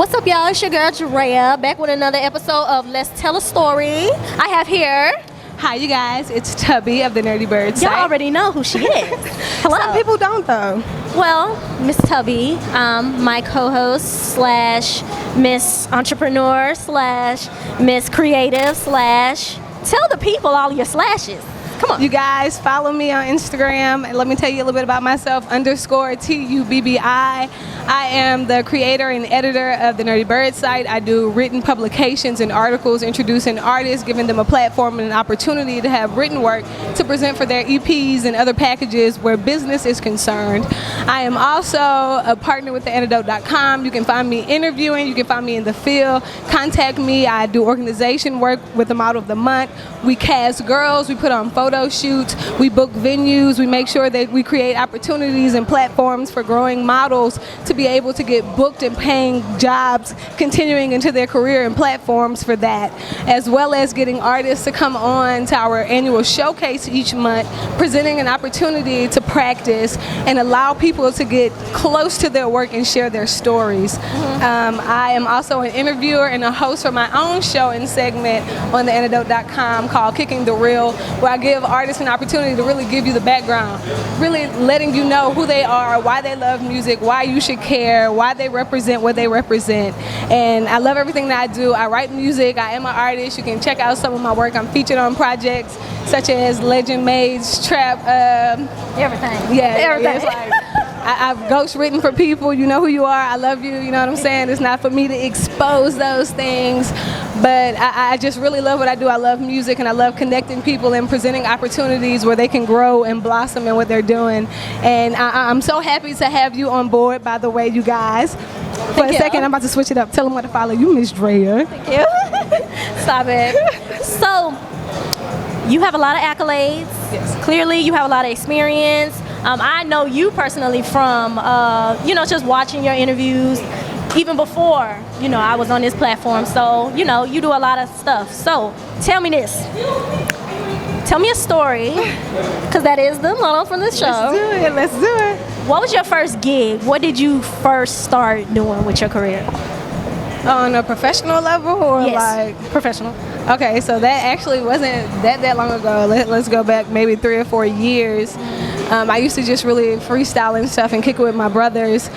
What's up, y'all? It's your girl Drea, back with another episode of Let's Tell a Story. I have here. Hi, you guys. It's Tubbi of the Nerdy Bird site. Y'all already know who she is. Hello. Some people don't, though. Well, Miss Tubbi, my co-host slash Miss Entrepreneur slash Miss Creative slash. Tell the people all your slashes. Come on. You guys follow me on Instagram, and let me tell you a little bit about myself, _TUBBI. I am the creator and editor of the Nerdy Bird site. I do written publications and articles introducing artists, giving them a platform and an opportunity to have written work to present for their EPs and other packages where business is concerned. I am also a partner with theantidote.com. You can find me interviewing, you can find me in the field. Contact me. I do organization work with the Model of the Month. We cast girls, we put on photo shoots, we book venues, we make sure that we create opportunities and platforms for growing models to be able to get booked and paying jobs, continuing into their career, and platforms for that, as well as getting artists to come on to our annual showcase each month, presenting an opportunity to practice and allow people to get close to their work and share their stories. I am also an interviewer and a host for my own show and segment on theantidote.com called Kicking the Real, where I give artists an opportunity to really give you the background, really letting you know who they are, why they love music, why you should care, why they represent what they represent. And I love everything that I do. I write music, I am an artist. You can check out some of my work. I'm featured on projects such as Legend Maid's Trap. Everything. Yeah, everything. It's like, I've ghost written for people. You know who you are. I love you. You know what I'm saying? It's not for me to expose those things, but I just really love what I do. I love music, and I love connecting people and presenting opportunities where they can grow and blossom in what they're doing. And I'm so happy to have you on board, by the way, you guys. For a second, I'm about to switch it up. Tell them what to follow you, Miss Drea. Thank you. Stop it. So, you have a lot of accolades. Yes. Clearly, you have a lot of experience. I know you personally from, just watching your interviews, even before, I was on this platform. So, you do a lot of stuff. So, tell me this. Tell me a story, because that is the motto for the show. Let's do it. What was your first gig? What did you first start doing with your career? On a professional level, or yes, like professional? Okay, so that actually wasn't that long ago. Let's go back maybe 3 or 4 years. I used to just really freestyle and stuff and kick it with my brothers,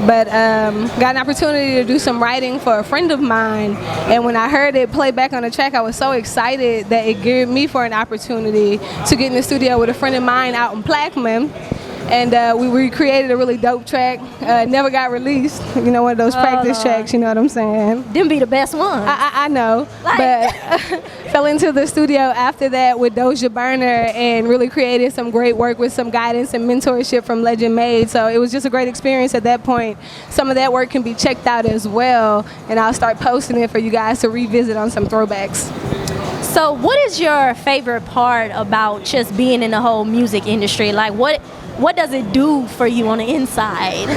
but got an opportunity to do some writing for a friend of mine, and when I heard it play back on the track, I was so excited that it geared me for an opportunity to get in the studio with a friend of mine out in Plaquemine. And we recreated a really dope track. Never got released. One of those practice tracks, you know what I'm saying? Didn't be the best one. I know, but fell into the studio after that with Doja Burner and really created some great work with some guidance and mentorship from Legend Maid. So it was just a great experience at that point. Some of that work can be checked out as well, and I'll start posting it for you guys to revisit on some throwbacks. So what is your favorite part about just being in the whole music industry? Like, what does it do for you on the inside?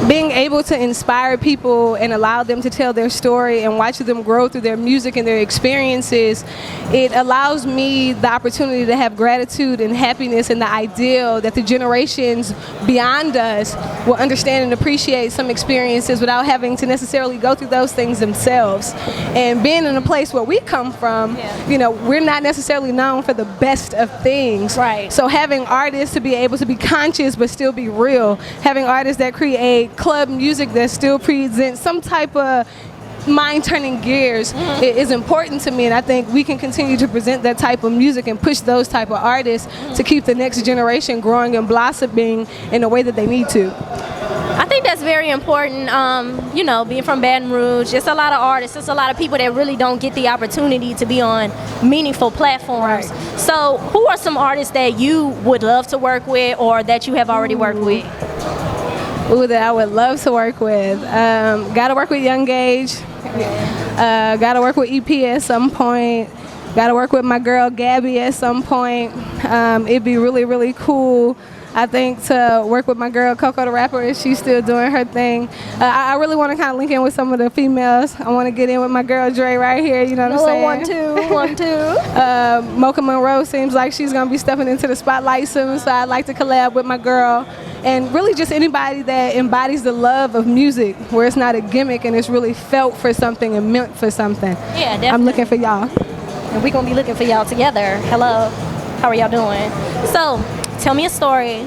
Being able to inspire people and allow them to tell their story and watch them grow through their music and their experiences, it allows me the opportunity to have gratitude and happiness and the ideal that the generations beyond us will understand and appreciate some experiences without having to necessarily go through those things themselves. And being in a place where we come from, we're not necessarily known for the best of things. Right. So having artists to be able to be conscious but still be real, having artists that create club music that still presents some type of mind-turning gears is important to me, and I think we can continue to present that type of music and push those type of artists to keep the next generation growing and blossoming in the way that they need to. I think that's very important. Being from Baton Rouge, it's a lot of artists, it's a lot of people that really don't get the opportunity to be on meaningful platforms. Right. So who are some artists that you would love to work with or that you have already worked with? That I would love to work with. Got to work with Young Gage. Got to work with EP at some point. Got to work with my girl Gabby at some point. It'd be really, really cool. I think to work with my girl Coco the rapper, she's still doing her thing. I really want to kind of link in with some of the females. I want to get in with my girl Dre right here. You know what I'm saying? 1, 2. Mocha Monroe seems like she's gonna be stepping into the spotlight soon, so I'd like to collab with my girl. And really just anybody that embodies the love of music, where it's not a gimmick and it's really felt for something and meant for something. Yeah, definitely. I'm looking for y'all. And we're going to be looking for y'all together. Hello. How are y'all doing? So, tell me a story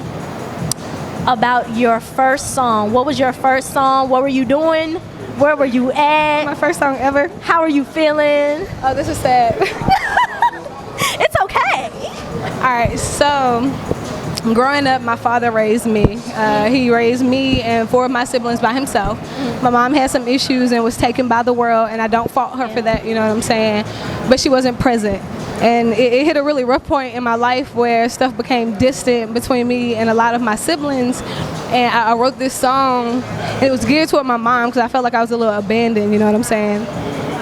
about your first song. What was your first song? What were you doing? Where were you at? My first song ever. How are you feeling? Oh, this is sad. It's okay. All right, so growing up, my father raised me. He raised me and 4 of my siblings by himself. My mom had some issues and was taken by the world, and I don't fault her for that, you know what I'm saying? But she wasn't present. And it hit a really rough point in my life where stuff became distant between me and a lot of my siblings. And I wrote this song, and it was geared toward my mom because I felt like I was a little abandoned, you know what I'm saying?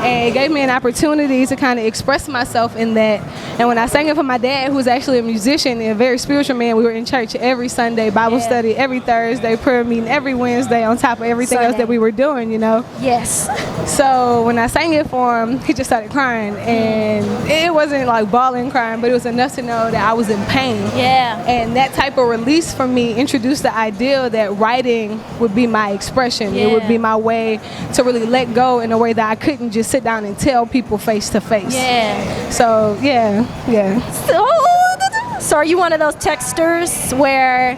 And it gave me an opportunity to kind of express myself in that. And when I sang it for my dad, who's actually a musician and a very spiritual man, we were in church every Sunday, Bible study every Thursday, prayer meeting every Wednesday on top of everything else that we were doing, you know? Yes. So when I sang it for him, he just started crying. And it wasn't like bawling crying, but it was enough to know that I was in pain. Yeah. And that type of release for me introduced the idea that writing would be my expression. Yeah. It would be my way to really let go in a way that I couldn't just sit down and tell people face to face. Yeah. So yeah. So are you one of those texters where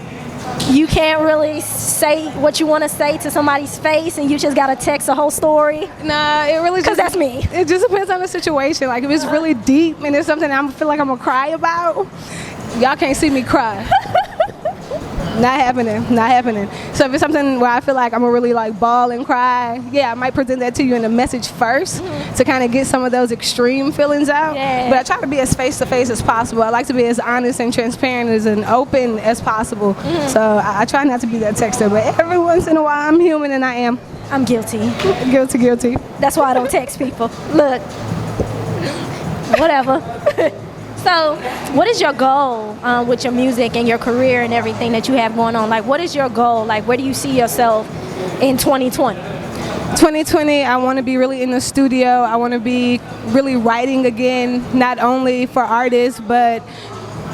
you can't really say what you want to say to somebody's face and you just got to text a whole story? Nah, it really just... Because that's me. It just depends on the situation. Like if it's really deep and it's something I feel like I'm going to cry about, y'all can't see me cry. Not happening. So if it's something where I feel like I'm gonna really like bawl and cry, yeah, I might present that to you in a message first to kind of get some of those extreme feelings out. Yeah. But I try to be as face to face as possible. I like to be as honest and transparent and open as possible. So I try not to be that texter, but every once in a while I'm human and I am. I'm guilty. Guilty. That's why I don't text people. Look, whatever. So, what is your goal with your music and your career and everything that you have going on? Like, what is your goal? Like, where do you see yourself in 2020? 2020, I want to be really in the studio. I want to be really writing again, not only for artists, but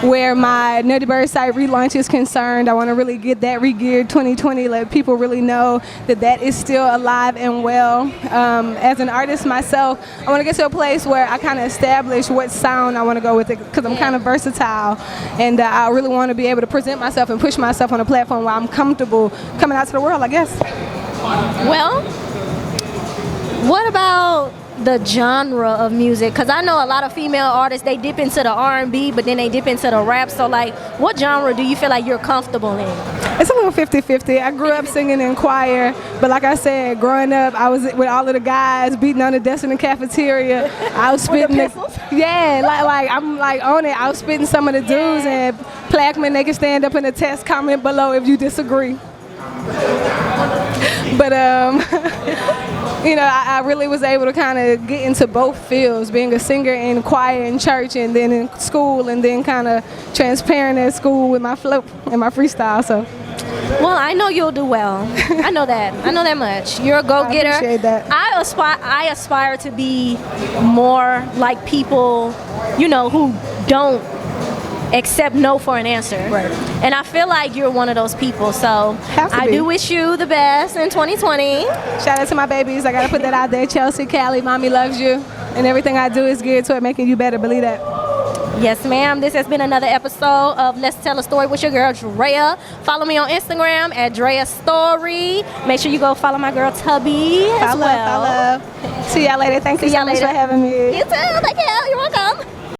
where my Nerdy Bird site relaunch is concerned. I want to really get that re-geared 2020, let people really know that that is still alive and well. As an artist myself, I want to get to a place where I kind of establish what sound I want to go with it, because I'm kind of versatile, and I really want to be able to present myself and push myself on a platform where I'm comfortable coming out to the world, I guess. Well, what about the genre of music? Because I know a lot of female artists, they dip into the R&B, but then they dip into the rap. So like, what genre do you feel like you're comfortable in? It's a little 50-50. I grew up singing in choir, but like I said, growing up, I was with all of the guys beating on the desk in the cafeteria. I was spitting I'm like on it. I was spitting some of the dudes, and Plaquemine, they can stand up in the test, comment below if you disagree. But you know, I really was able to kind of get into both fields, being a singer in choir in church and then in school, and then kind of transparent at school with my flow and my freestyle. So, well, I know you'll do well. I know that much. You're a go-getter. I appreciate that. I aspire to be more like people, you know, who don't accept no for an answer. Right. And I feel like you're one of those people. So I do wish you the best in 2020. Shout out to my babies. I got to put that out there. Chelsea, Callie, mommy loves you. And everything I do is geared toward making you better. Believe that. Yes, ma'am. This has been another episode of Let's Tell a Story with your girl, Drea. Follow me on Instagram at Drea Story. Make sure you go follow my girl, Tubbi, as well. See y'all later. Thank you so much for having me. You too. Thank you. You're welcome.